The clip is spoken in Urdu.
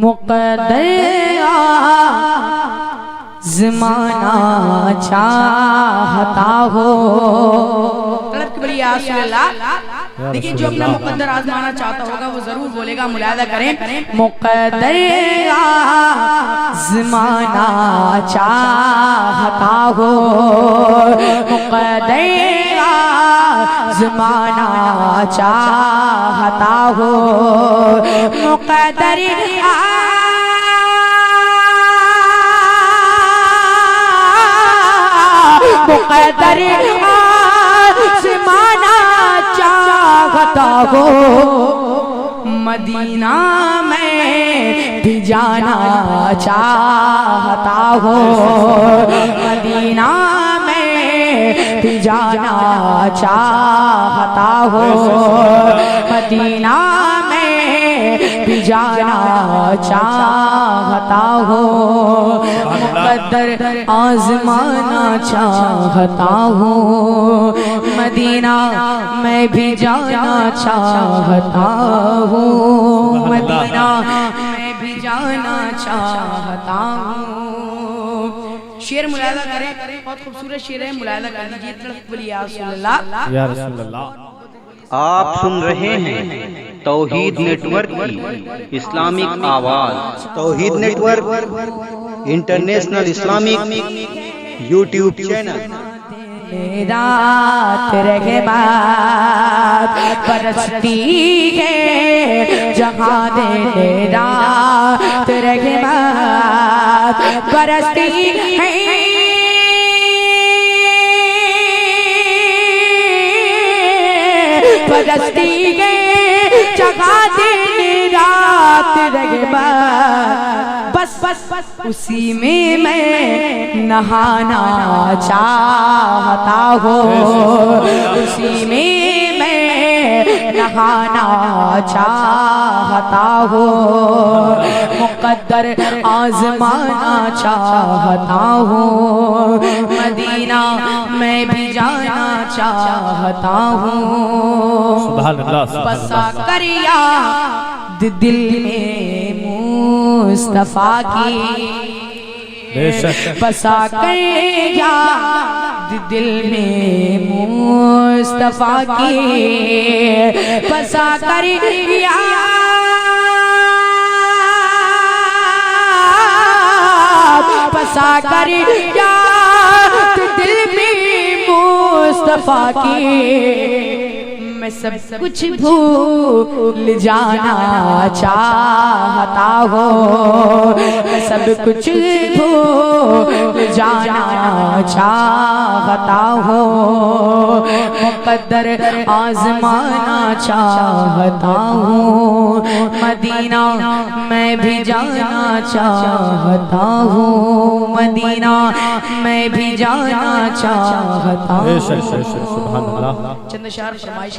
مقدر زمانہ چاہتا ہو. طلب کی بڑی رسول اللہ. دیکھیں جو اپنا مقدر آزمانا چاہتا ہوگا وہ ضرور بولے گا, ملاحظہ کریں. مقدر زمانہ چاہتا ہو, مقدر زمانہ چاہتا ہو, مقدر مقدر زمانہ چاہتا ہو. مدینہ میں بھی جانا چاہتا ہو, مدینہ میں بھی جانا چاہتا ہو, مدینہ میں بھی جانا چاہتا ہو. مقدر آزمانا چاہتا ہوں, مدینہ میں بھی جانا چاہتا ہوں, مدینہ میں بھی جانا چاہتا ہوں. شعر ملاحظہ کریں, بہت خوبصورت شعر ہے, ملاحظہ کر لیجیے. طلب بولیے یا رسول اللہ, یا رسول اللہ. آپ سن رہے ہیں توحید نیٹ ورک کی اسلامک آواز. Tawheed network international Islamic YouTube channel. رات رہے بات پرستی ہے جہاں دے, رات رہے بات پرستی ہے پرستی کے جگہ دن رات رہے بات, بس بس بس اسی میں نہانا چاہتا ہوں, اسی میں نہانا چاہتا ہوں. مقدر آزمانا چاہتا ہوں, مدینہ میں بھی جانا چاہتا ہوں. سبحان اللہ. بسا کر یاد دل میں مصطفیٰ کی, بسا کر یاد دل میں مصطفیٰ کی, بسا کر یاد, بسا کر یاد دل میں مصطفیٰ کی. میں سب کچھ بھول جانا چاہتا ہوں, میں سب کچھ بھول جانا چاہتا ہوں. مقدر آزمانا چاہتا ہوں, مدینہ میں بھی جانا چاہتا ہوں, مدینہ میں بھی جانا چاہتا ہوں. سبحان اللہ. چند اشعار فرمائش